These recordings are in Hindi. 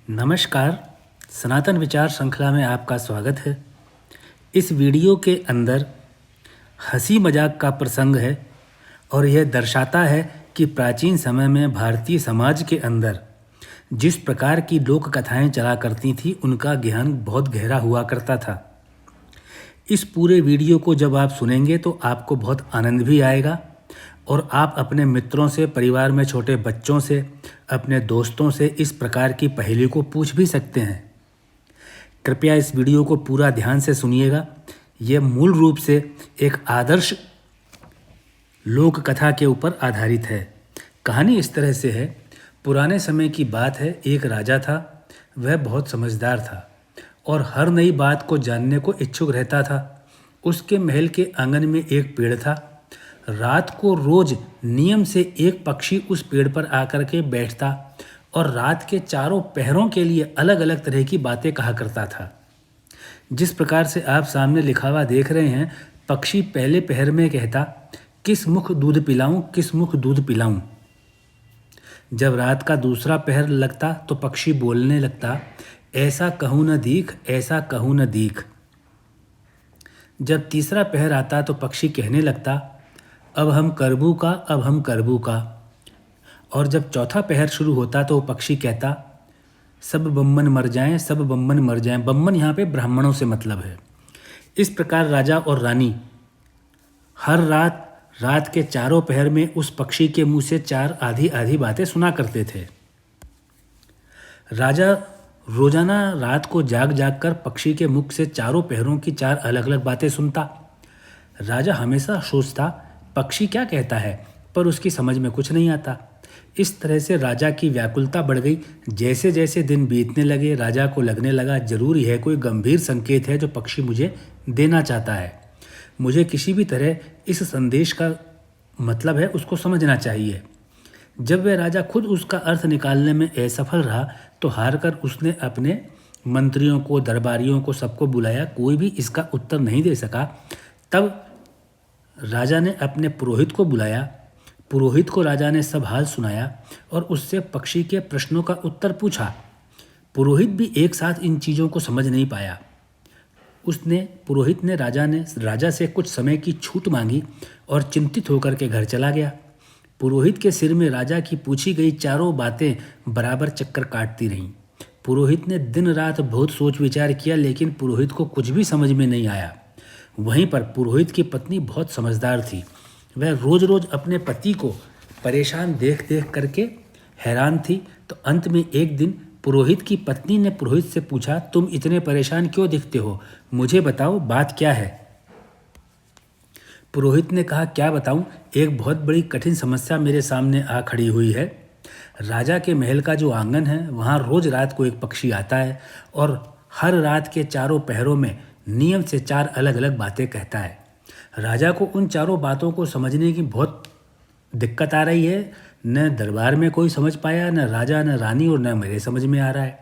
नमस्कार। सनातन विचार श्रृंखला में आपका स्वागत है। इस वीडियो के अंदर हंसी मजाक का प्रसंग है और यह दर्शाता है कि प्राचीन समय में भारतीय समाज के अंदर जिस प्रकार की लोक कथाएं चला करती थी उनका ज्ञान बहुत गहरा हुआ करता था। इस पूरे वीडियो को जब आप सुनेंगे तो आपको बहुत आनंद भी आएगा और आप अपने मित्रों से, परिवार में छोटे बच्चों से, अपने दोस्तों से इस प्रकार की पहेली को पूछ भी सकते हैं। कृपया इस वीडियो को पूरा ध्यान से सुनिएगा। यह मूल रूप से एक आदर्श लोक कथा के ऊपर आधारित है। कहानी इस तरह से है। पुराने समय की बात है। एक राजा था। वह बहुत समझदार था और हर नई बात को जानने को इच्छुक रहता था। उसके महल के आंगन में एक पेड़ था। रात को रोज नियम से एक पक्षी उस पेड़ पर आकर के बैठता और रात के चारों पहरों के लिए अलग अलग तरह की बातें कहा करता था। जिस प्रकार से आप सामने लिखा हुआ देख रहे हैं, पक्षी पहले पहर में कहता, किस मुख दूध पिलाऊं, किस मुख दूध पिलाऊं। जब रात का दूसरा पहर लगता तो पक्षी बोलने लगता, ऐसा कहूँ न दीख, ऐसा कहूँ न दीख। जब तीसरा पहर आता तो पक्षी कहने लगता, अब हम करबू का, अब हम करबू का। और जब चौथा पहर शुरू होता तो वो पक्षी कहता, सब बम्मन मर जाएं, सब बम्मन मर जाएं। बम्मन यहाँ पे ब्राह्मणों से मतलब है। इस प्रकार राजा और रानी हर रात के चारों पहर में उस पक्षी के मुंह से चार आधी आधी बातें सुना करते थे। राजा रोजाना रात को जाग जाग कर पक्षी के मुख से चारों पहरों की चार अलग अलग बातें सुनता। राजा हमेशा सोचता, पक्षी क्या कहता है, पर उसकी समझ में कुछ नहीं आता। इस तरह से राजा की व्याकुलता बढ़ गई। जैसे जैसे दिन बीतने लगे राजा को लगने लगा, जरूर यह कोई गंभीर संकेत है जो पक्षी मुझे देना चाहता है। मुझे किसी भी तरह इस संदेश का मतलब है उसको समझना चाहिए। जब वह राजा खुद उसका अर्थ निकालने में असफल रहा तो हार कर उसने अपने मंत्रियों को, दरबारियों को, सबको बुलाया। कोई भी इसका उत्तर नहीं दे सका। तब राजा ने अपने पुरोहित को बुलाया। पुरोहित को राजा ने सब हाल सुनाया और उससे पक्षी के प्रश्नों का उत्तर पूछा। पुरोहित भी एक साथ इन चीज़ों को समझ नहीं पाया। पुरोहित ने राजा से कुछ समय की छूट मांगी और चिंतित होकर के घर चला गया। पुरोहित के सिर में राजा की पूछी गई चारों बातें बराबर चक्कर काटती रहीं। पुरोहित ने दिन रात बहुत सोच विचार किया, लेकिन पुरोहित को कुछ भी समझ में नहीं आया। वहीं पर पुरोहित की पत्नी बहुत समझदार थी। वह रोज रोज अपने पति को परेशान देख देख करके हैरान थी। तो अंत में एक दिन पुरोहित की पत्नी ने पुरोहित से पूछा, तुम इतने परेशान क्यों दिखते हो, मुझे बताओ बात क्या है। पुरोहित ने कहा, क्या बताऊं, एक बहुत बड़ी कठिन समस्या मेरे सामने आ खड़ी हुई है। राजा के महल का जो आंगन है वहाँ रोज रात को एक पक्षी आता है और हर रात के चारों पहरों में नियम से चार अलग अलग बातें कहता है। राजा को उन चारों बातों को समझने की बहुत दिक्कत आ रही है। न दरबार में कोई समझ पाया, न राजा, न रानी, और न मेरे समझ में आ रहा है।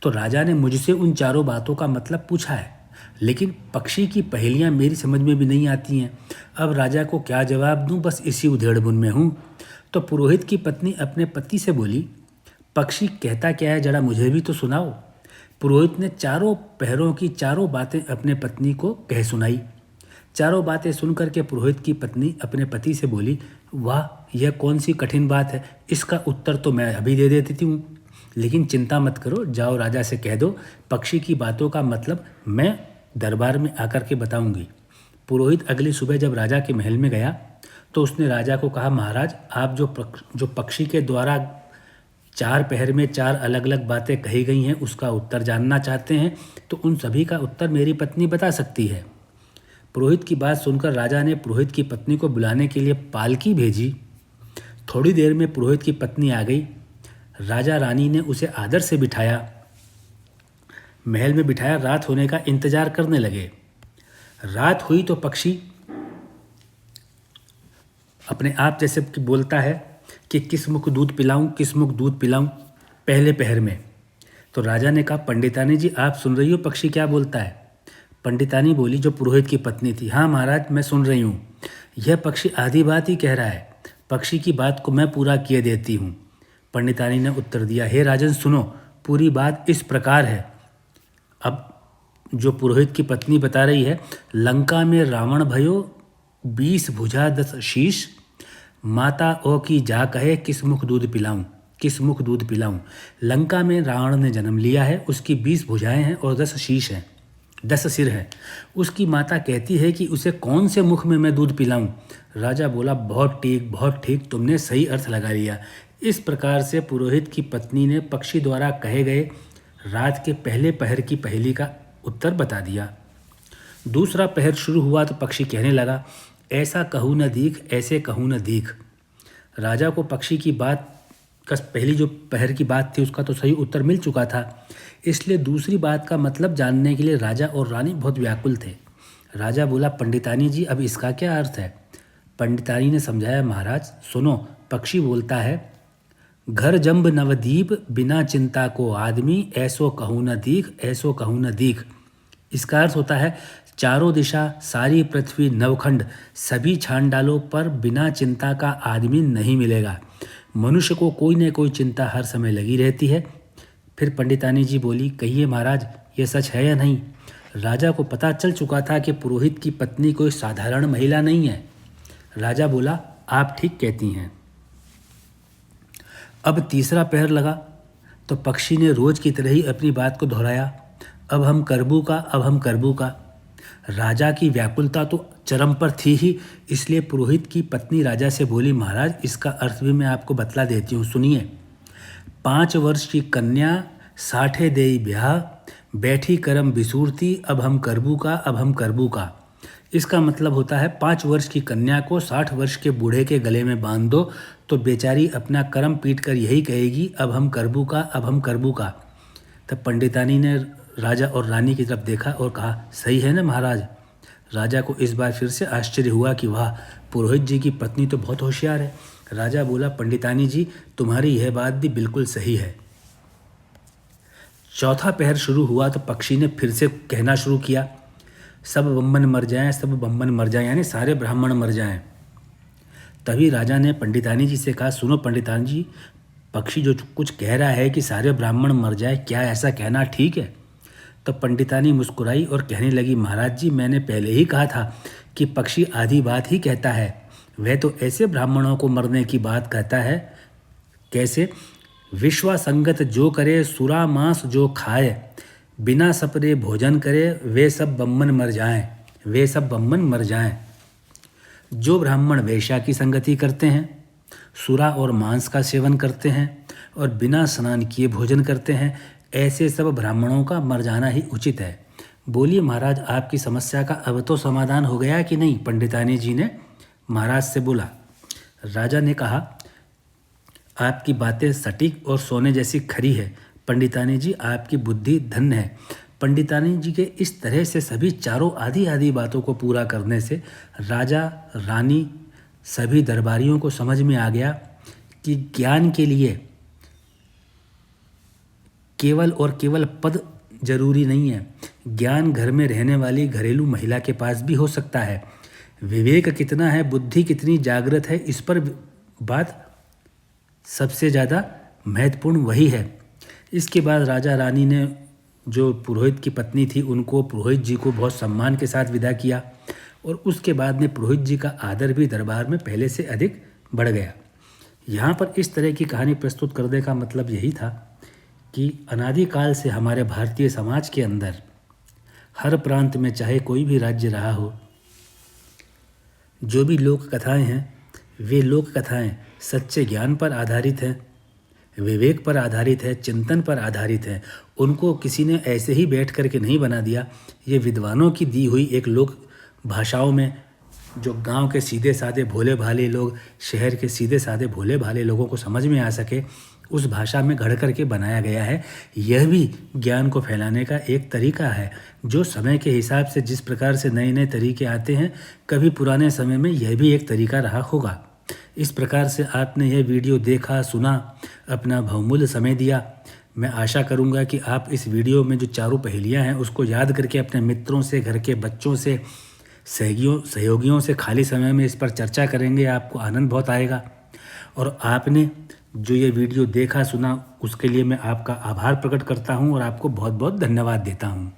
तो राजा ने मुझसे उन चारों बातों का मतलब पूछा है, लेकिन पक्षी की पहेलियाँ मेरी समझ में भी नहीं आती हैं। अब राजा को क्या जवाब दूँ, बस इसी उधेड़-बुन में हूँ। तो पुरोहित की पत्नी अपने पति से बोली, पक्षी कहता क्या है, जरा मुझे भी तो सुनाओ। पुरोहित ने चारों पहरों की चारों बातें अपने पत्नी को कह सुनाई। चारों बातें सुनकर के पुरोहित की पत्नी अपने पति से बोली, वाह, यह कौन सी कठिन बात है, इसका उत्तर तो मैं अभी दे देती हूँ। लेकिन चिंता मत करो, जाओ राजा से कह दो, पक्षी की बातों का मतलब मैं दरबार में आकर के बताऊंगी। पुरोहित अगली सुबह जब राजा के महल में गया तो उसने राजा को कहा, महाराज, आप जो पक्षी के द्वारा चार पहर में चार अलग अलग बातें कही गई हैं उसका उत्तर जानना चाहते हैं, तो उन सभी का उत्तर मेरी पत्नी बता सकती है। पुरोहित की बात सुनकर राजा ने पुरोहित की पत्नी को बुलाने के लिए पालकी भेजी। थोड़ी देर में पुरोहित की पत्नी आ गई। राजा रानी ने उसे आदर से बिठाया, महल में बिठाया। रात होने का इंतजार करने लगे। रात हुई तो पक्षी अपने आप जैसे कि बोलता है कि किस मुख दूध पिलाऊं, किस मुख दूध पिलाऊं, पहले पहर में। तो राजा ने कहा, पंडितानी जी, आप सुन रही हो पक्षी क्या बोलता है। पंडितानी बोली, जो पुरोहित की पत्नी थी, हाँ महाराज, मैं सुन रही हूँ। यह पक्षी आधी बात ही कह रहा है, पक्षी की बात को मैं पूरा किए देती हूँ। पंडितानी ने उत्तर दिया, हे राजन सुनो, पूरी बात इस प्रकार है। अब जो पुरोहित की पत्नी बता रही है, लंका में रावण भयो 20 भुजा 10 शीश, माता ओ की जा कहे किस मुख दूध पिलाऊं, किस मुख दूध पिलाऊं। लंका में रावण ने जन्म लिया है, उसकी 20 भुजाएं हैं और 10 शीश हैं, 10 सिर हैं। उसकी माता कहती है कि उसे कौन से मुख में मैं दूध पिलाऊं। राजा बोला, बहुत ठीक, तुमने सही अर्थ लगा लिया। इस प्रकार से पुरोहित की पत्नी ने पक्षी द्वारा कहे गए रात के पहले पहर की पहेली का उत्तर बता दिया। दूसरा पहर शुरू हुआ तो पक्षी कहने लगा, ऐसा कहूँ न दीख, ऐसे कहूँ न दीख। राजा को पक्षी की बात का पहली जो पहर की बात थी उसका तो सही उत्तर मिल चुका था, इसलिए दूसरी बात का मतलब जानने के लिए राजा और रानी बहुत व्याकुल थे। राजा बोला, पंडितानी जी अब इसका क्या अर्थ है। पंडितानी ने समझाया, महाराज सुनो, पक्षी बोलता है, घर जंब नवदीप बिना चिंता को आदमी, ऐसो कहूँ न दीख, ऐसो कहूँ न दीख। इसका अर्थ होता है, चारों दिशा, सारी पृथ्वी, नवखंड, सभी छान डालो पर बिना चिंता का आदमी नहीं मिलेगा। मनुष्य को कोई न कोई चिंता हर समय लगी रहती है। फिर पंडितानी जी बोली, कहिए महाराज, ये सच है या नहीं। राजा को पता चल चुका था कि पुरोहित की पत्नी कोई साधारण महिला नहीं है। राजा बोला, आप ठीक कहती हैं। अब तीसरा पहर लगा तो पक्षी ने रोज की तरह ही अपनी बात को दोहराया, अब हम करबू का, अब हम करबू का। राजा की व्याकुलता तो चरम पर थी ही, इसलिए पुरोहित की पत्नी राजा से बोली, महाराज इसका अर्थ भी मैं आपको बतला देती हूँ, सुनिए। 5 वर्ष की कन्या 60 देई ब्याह, बैठी करम बिसूरती, अब हम करबू का, अब हम करबू का। इसका मतलब होता है 5 वर्ष की कन्या को 60 वर्ष के बूढ़े के गले में बांध दो तो बेचारी अपना करम पीट कर यही कहेगी, अब हम करबू का, अब हम करबू का। तब पंडितानी ने राजा और रानी की तरफ देखा और कहा, सही है ना महाराज। राजा को इस बार फिर से आश्चर्य हुआ कि वाह, पुरोहित जी की पत्नी तो बहुत होशियार है। राजा बोला, पंडितानी जी तुम्हारी यह बात भी बिल्कुल सही है। चौथा पहर शुरू हुआ तो पक्षी ने फिर से कहना शुरू किया, सब ब्राह्मण मर जाएं, सब ब्राह्मण मर जाएं, यानी सारे ब्राह्मण मर जाएं। तभी राजा ने पंडितानी जी से कहा, सुनो पंडितानी जी, पक्षी जो कुछ कह रहा है कि सारे ब्राह्मण मर जाए, क्या ऐसा कहना ठीक है। तो पंडितानी मुस्कुराई और कहने लगी, महाराज जी मैंने पहले ही कहा था कि पक्षी आधी बात ही कहता है, वह तो ऐसे ब्राह्मणों को मरने की बात कहता है। कैसे, विश्वा संगत जो करे, सुरा मांस जो खाए, बिना सपरे भोजन करे, वे सब ब्राह्मण मर जाएं, वे सब ब्राह्मण मर जाएं। जो ब्राह्मण वेश्या की संगति करते हैं, सुरा और मांस का सेवन करते हैं और बिना स्नान किए भोजन करते हैं, ऐसे सब ब्राह्मणों का मर जाना ही उचित है। बोलिए महाराज, आपकी समस्या का अब तो समाधान हो गया कि नहीं। पंडितानी जी ने महाराज से बोला। राजा ने कहा, आपकी बातें सटीक और सोने जैसी खरी है। पंडितानी जी आपकी बुद्धि धन्य है। पंडितानी जी के इस तरह से सभी चारों आधी आधी बातों को पूरा करने से राजा, रानी, सभी दरबारियों को समझ में आ गया कि ज्ञान के लिए केवल और केवल पद जरूरी नहीं है। ज्ञान घर में रहने वाली घरेलू महिला के पास भी हो सकता है। विवेक कितना है, बुद्धि कितनी जागृत है, इस पर बात सबसे ज़्यादा महत्वपूर्ण वही है। इसके बाद राजा रानी ने जो पुरोहित की पत्नी थी उनको, पुरोहित जी को बहुत सम्मान के साथ विदा किया और उसके बाद में पुरोहित जी का आदर भी दरबार में पहले से अधिक बढ़ गया। यहाँ पर इस तरह की कहानी प्रस्तुत करने का मतलब यही था कि अनादिकाल से हमारे भारतीय समाज के अंदर हर प्रांत में चाहे कोई भी राज्य रहा हो, जो भी लोक कथाएँ हैं वे लोक कथाएँ सच्चे ज्ञान पर आधारित हैं, विवेक पर आधारित है, चिंतन पर आधारित है। उनको किसी ने ऐसे ही बैठ करके नहीं बना दिया। ये विद्वानों की दी हुई एक लोक भाषाओं में जो गांव के सीधे साधे भोले भाले लोग शहर के सीधे साधे भोले भाले लोगों को समझ में आ सके, उस भाषा में गढ़ करके बनाया गया है। यह भी ज्ञान को फैलाने का एक तरीका है, जो समय के हिसाब से जिस प्रकार से नए नए तरीके आते हैं, कभी पुराने समय में यह भी एक तरीका रहा होगा। इस प्रकार से आपने यह वीडियो देखा, सुना, अपना बहुमूल्य समय दिया। मैं आशा करूंगा कि आप इस वीडियो में जो चारों पहेलियां हैं उसको याद करके अपने मित्रों से, घर के बच्चों से, सहयोगियों से खाली समय में इस पर चर्चा करेंगे। आपको आनंद बहुत आएगा। और आपने जो ये वीडियो देखा सुना उसके लिए मैं आपका आभार प्रकट करता हूँ और आपको बहुत बहुत धन्यवाद देता हूँ।